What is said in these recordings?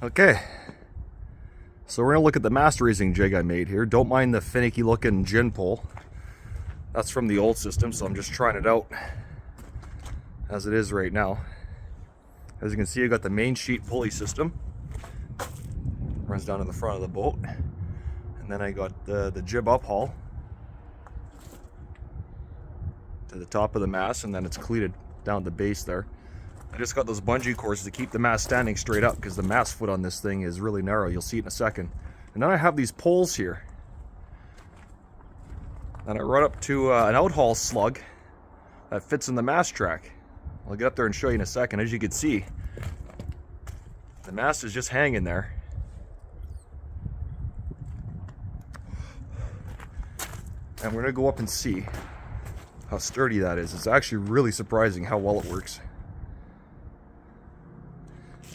Okay, so we're gonna look at the mast raising jig I made here. Don't mind the finicky looking gin pole. That's from the old system, so I'm just trying it out as it is right now. As you can see, I got the main sheet pulley system. Runs down to the front of the boat. And then I got the jib uphaul to the top of the mast, and then it's cleated down at the base there. I just got those bungee cords to keep the mast standing straight up because the mast foot on this thing is really narrow. You'll see it in a second. And then I have these poles here. And I run up to an outhaul slug that fits in the mast track. I'll get up there and show you in a second. As you can see, the mast is just hanging there. And we're gonna go up and see how sturdy that is. It's actually really surprising how well it works.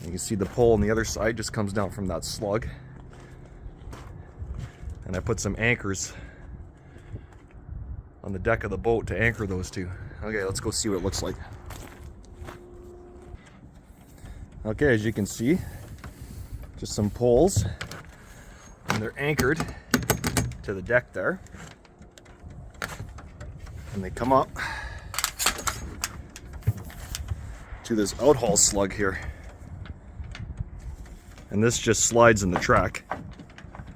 You can see the pole on the other side just comes down from that slug. And I put some anchors on the deck of the boat to anchor those two. Okay, let's go see what it looks like. Okay, as you can see, just some poles, and they're anchored to the deck there. And they come up to this outhaul slug here. And this just slides in the track.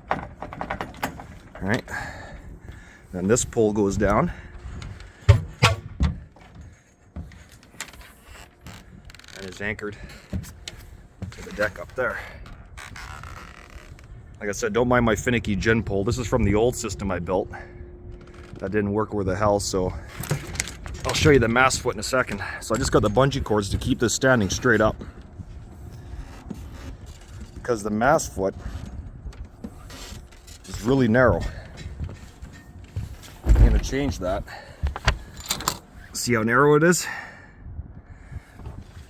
All right. Then this pole goes down. And is anchored to the deck up there. Like I said, don't mind my finicky gin pole. This is from the old system I built. That didn't work worth a hell, so I'll show you the mast foot in a second. So I just got the bungee cords to keep this standing straight up. Because the mast foot is really narrow. I'm going to change that. See how narrow it is?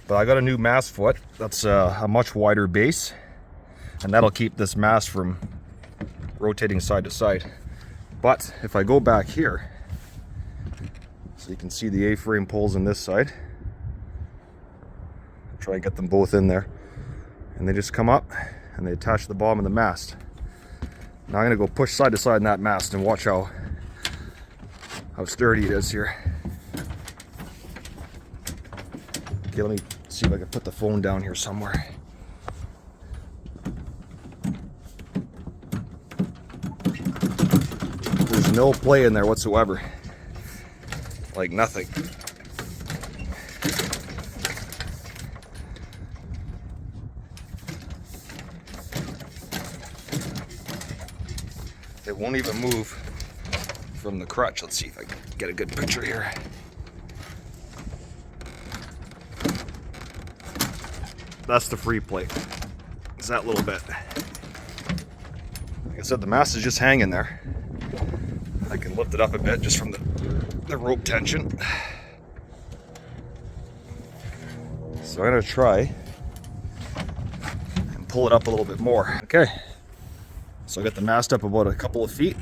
But I got a new mast foot. That's a much wider base. And that'll keep this mast from rotating side to side. But if I go back here, so you can see the A-frame poles on this side. I'll try and get them both in there. And they just come up and they attach to the bottom of the mast. Now I'm gonna go push side to side in that mast and watch how sturdy it is here. Okay, let me see if I can put the phone down here somewhere. There's no play in there whatsoever. Like nothing. It won't even move from the crutch. Let's see if I can get a good picture here. That's the free plate. It's that little bit. Like I said, the mast is just hanging there. I can lift it up a bit just from the rope tension. So I'm gonna try and pull it up a little bit more. Okay. So I got the mast up about a couple of feet.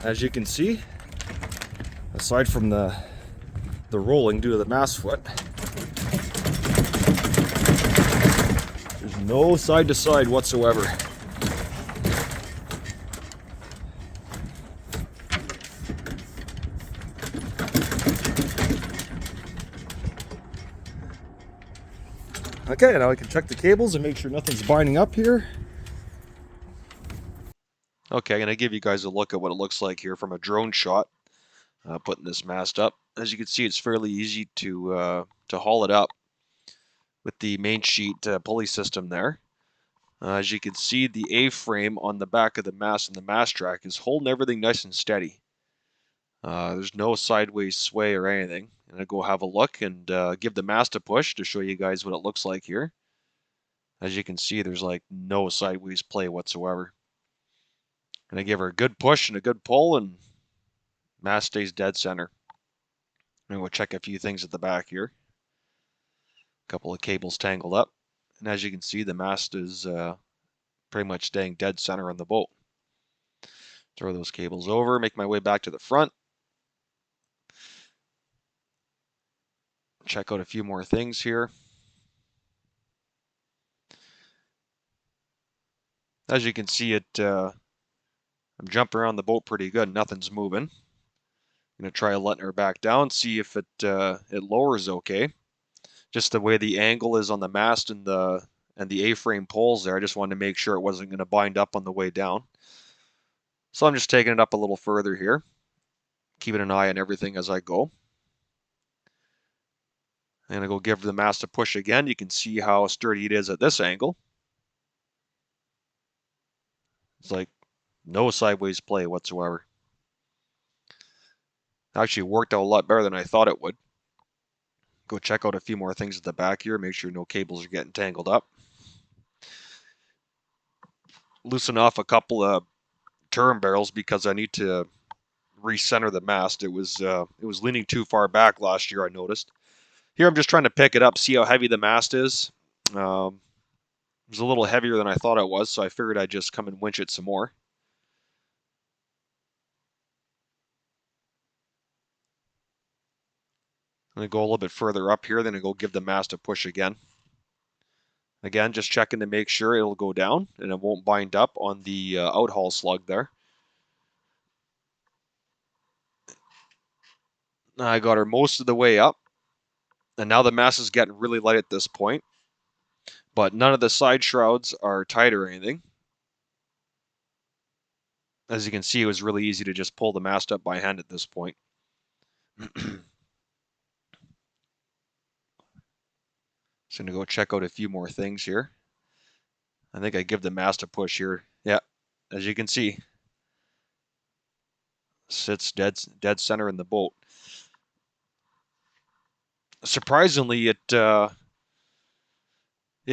As you can see, aside from the rolling due to the mast foot, there's no side to side whatsoever. Okay, now I can check the cables and make sure nothing's binding up here. Okay, I'm going to give you guys a look at what it looks like here from a drone shot, putting this mast up. As you can see, it's fairly easy to haul it up with the main sheet pulley system there. As you can see, the A-frame on the back of the mast and the mast track is holding everything nice and steady. There's no sideways sway or anything. I'm going to go have a look and give the mast a push to show you guys what it looks like here. As you can see, there's like no sideways play whatsoever. And I give her a good push and a good pull, and mast stays dead center. I'm going to check a few things at the back here. A couple of cables tangled up. And as you can see, the mast is pretty much staying dead center on the boat. Throw those cables over, make my way back to the front. Check out a few more things here. As you can see, I'm jumping around the boat pretty good. Nothing's moving. I'm gonna try letting her back down, see if it lowers okay. Just the way the angle is on the mast and the A-frame poles there, I just wanted to make sure it wasn't going to bind up on the way down. So I'm just taking it up a little further here, keeping an eye on everything as I go. I'm going to go give the mast a push again. You can see how sturdy it is at this angle. It's like no sideways play whatsoever. Actually worked out a lot better than I thought it would. Go check out a few more things at the back here, make sure no cables are getting tangled up. Loosen off a couple of turn barrels because I need to recenter the mast. It was leaning too far back last year, I noticed. Here I'm just trying to pick it up, see how heavy the mast is. It was a little heavier than I thought it was, so I figured I'd just come and winch it some more. I'm going to go a little bit further up here, then I go give the mast a push again. Again, just checking to make sure it'll go down and it won't bind up on the outhaul slug there. I got her most of the way up, and now the mast is getting really light at this point, but none of the side shrouds are tight or anything. As you can see, it was really easy to just pull the mast up by hand at this point. Just going to go check out a few more things here. I think I give the mast a push here. Yeah, as you can see, sits dead center in the boat. Surprisingly, it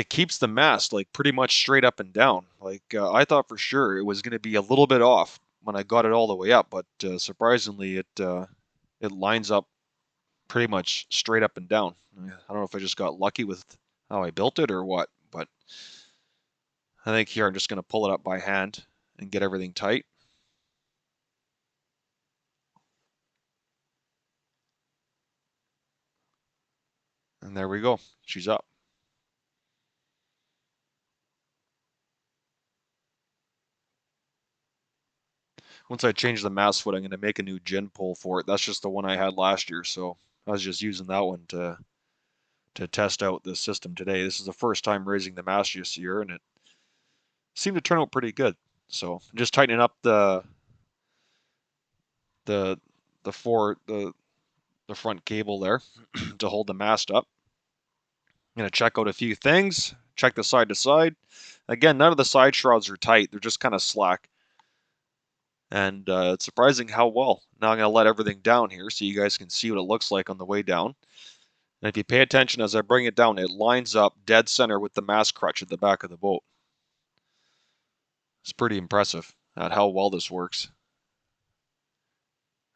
keeps the mast like pretty much straight up and down. Like I thought for sure it was going to be a little bit off when I got it all the way up, but surprisingly it lines up pretty much straight up and down. I don't know if I just got lucky with how I built it or what, but I think here I'm just going to pull it up by hand and get everything tight. And there we go. She's up. Once I change the mast foot, I'm going to make a new gin pole for it. That's just the one I had last year, so I was just using that one to test out this system today. This is the first time raising the mast this year, and it seemed to turn out pretty good. So just tightening up the the front cable there to hold the mast up. I'm going to check out a few things. Check the side to side. Again, none of the side shrouds are tight. They're just kind of slack. And it's surprising how well. Now I'm going to let everything down here so you guys can see what it looks like on the way down. And if you pay attention as I bring it down, it lines up dead center with the mast crutch at the back of the boat. It's pretty impressive at how well this works.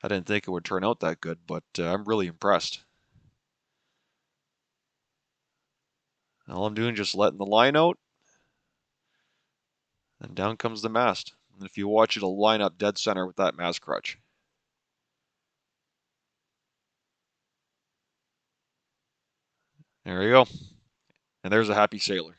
I didn't think it would turn out that good, but I'm really impressed. All I'm doing is just letting the line out, and down comes the mast. And if you watch, it'll line up dead center with that mast crutch. There you go. And there's a happy sailor.